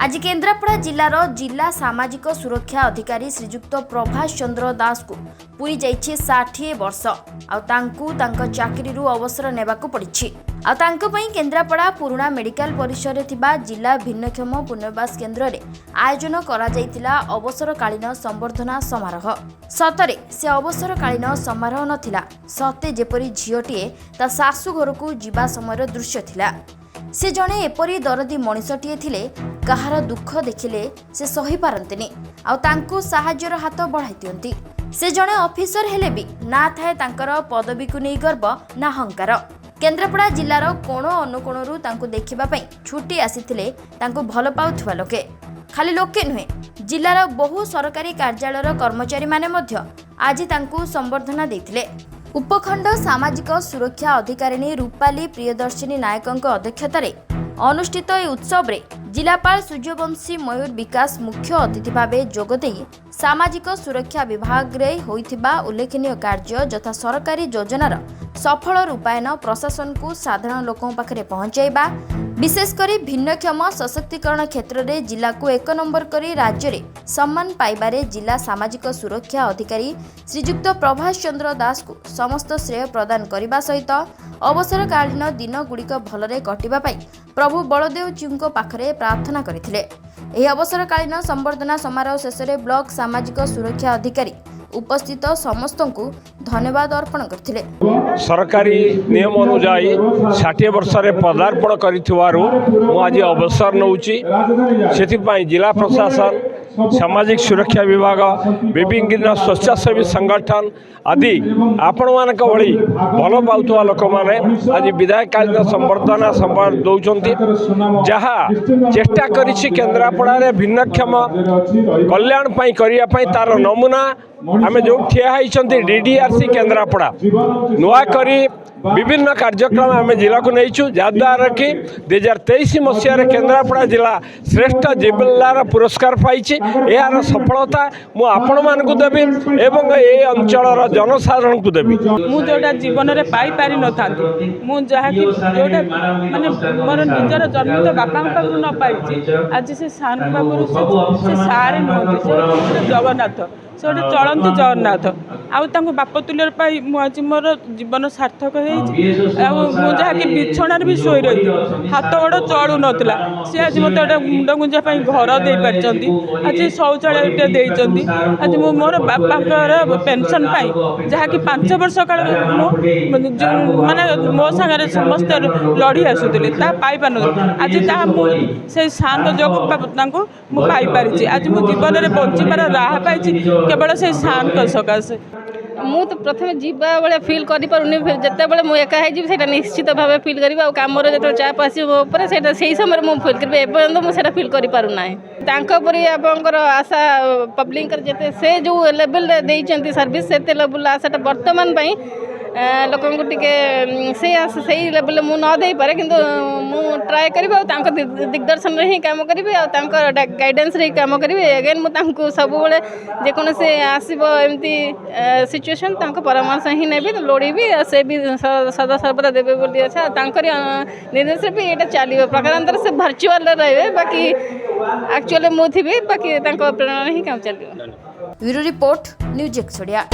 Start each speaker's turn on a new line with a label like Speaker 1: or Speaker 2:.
Speaker 1: आज केन्द्रापड़ा जिलार जिला सामाजिक सुरक्षा अधिकारी श्रीजुक्त प्रभाष चंद्र दास को पूरी जाइए 60 वर्ष चाकरी अवसर नेबाकु पड़ी केन्द्रापड़ा पुराणा मेडिकल परिसर थिबा जिला भिन्नक्षम पुनर्वास केन्द्र में आयोजन करा जाइतिला अवसरकालीन संबर्धना समारोह। सतरे से अवसरकालीन समारोह नथिला, सते जेपरी झीओटीए ता सासु घर को जीवा समय दृश्य थिला। से जणे एपरी दरदी मनिषटीए थिले, कहार दुख देखिले से सही पारंतिनी आउ तांको साहाय्यर हाथ बढ़ाई दियंती। से जणे ऑफिसर हेले भी ना थाए तांकर पदवी को नहीं गर्व ना अहंकार। केन्द्रापड़ा जिलार कोण अनुकोणरू तांको देखिबा पई छुट्टी आसीथिले तांको भल पाउथुवा लोके। खाली लोके नुहे, जिलार बहु सरकारी कार्यालयर कर्मचारी माने मध्य आज तांको संबर्धना देथिले। उपखंड सामाजिक सुरक्षा अधिकारिणी रूपाली प्रियदर्शिनी नायकଙ୍କ अध्यक्षतारे अनुष्ठित ए उत्सव रे जिलापाल सूर्यवंशी मयूर विकास मुख्य अतिथि भावे जोगदे सामाजिक सुरक्षा विभाग रे होइथिबा उल्लेखनीय कार्य यथा सरकारी योजनार सफल रूपायन प्रशासन को साधारण लोकों पाखरे पहुंचाइबा, विशेषकर भिन्नक्षम सशक्तिकरण क्षेत्र में जिला को 1 नंबर करी राज्य में सम्मान पाइबारे जिला सामाजिक सुरक्षा अधिकारी श्रीजुक्त प्रभाष चंद्र दास को समस्त श्रेय प्रदान करने सहित अवसरकालीन दिन गुड़िक भलरे कटिबा पई प्रभु बलदेव जीव पाखरे प्रार्थना करथिले। एही अवसरकालीन संबर्धना समारोह शेष में ब्लॉक सामाजिक सुरक्षा अधिकारी उपस्थित समस्त को धन्यवाद अर्पण करथिले।
Speaker 2: सरकारी नियम अनुजाई 60 वर्ष पदार्पण करिथिवारु मु आज अवसर नउची। सेथिपाई जिला प्रशासन, सामाजिक सुरक्षा विभाग, विभिन्न स्वेच्छासेवी संगठन आदि आपण मानक भली भल पाउथुवा लोक माने आज विदायकालीन संबर्धना संवाद दौचंती, जहा चेष्टा करिछि केन्द्रापड़ा रे भिन्नक्षम कल्याण पई करिया पई तार नमूना आमे जो ठिया होइछंती डीडीआरसी केन्द्रापड़ा नुआ करी विभिन्न कार्यक्रम आम जिला को नहीं जद्वारा कि 2023 मसीह केन्द्रापड़ा जिला श्रेष्ठ जिलार पुरस्कार पाई। यार सफलता मु आपण मानकु देबी एवं ए अंचलर जनसाधारण को देबी।
Speaker 3: मु जोटा जीवन रे पाई पारि न थांती, मु जहा कि जोटा माने मोर निजर जन्मित बापा पाखु न पाइछि, आज से सान बाबू से सारे नहोती से जगन्नाथ से गोटे चलती जगन्नाथ आउ बाप तुल्यर पाई आज मोर जीवन सार्थक होगी। बिछणार भी शोई रही हाथ गोड़ चलू नाला सी आज मत गोटे मुंड गुंजा घर दे पारी, आज शौचालय देती, आज मोर बापा पेनसन जहाँकि 5 वर्ष काल माने मो सागर समस्त लड़ी आसुले पाई पार आज से शांत जो पाई पारी। आज मो जीवन में बंचार राह पाई केवल से शांत सकाशे।
Speaker 4: मु तो प्रथम जीवा बेले फिल कर जिते बड़े मुझे एका हो निश्चित भाव फिल करी कम जो चाप आसो से समय मुझे फिल करी एपर्तंत मुझे फिल कर पारना। तांपरी आपंकर आशा पब्लिक जिते से जो लेवल देती सर्विस से लेवल आशाटा बर्तमान लोक से लेवल मुझे न दे पारे, किंतु मु ट्राए करी दिग्दर्शन ही काम करी गाइडेंस रे काम करी। अगेन मुझे सब जेकोसी आसब एमती सिचुएशन परामर्श ही नेबी लोड़ी भी से भी सदा सर्वदा देवे बोली अच्छा निर्देश भी ये चलो प्रकारांतर से भर्चुआल रहे बाकी एक्चुअली मुझे बाकी प्रेरणा ही काम चलो।
Speaker 1: Bureau report news एक्सोडिया।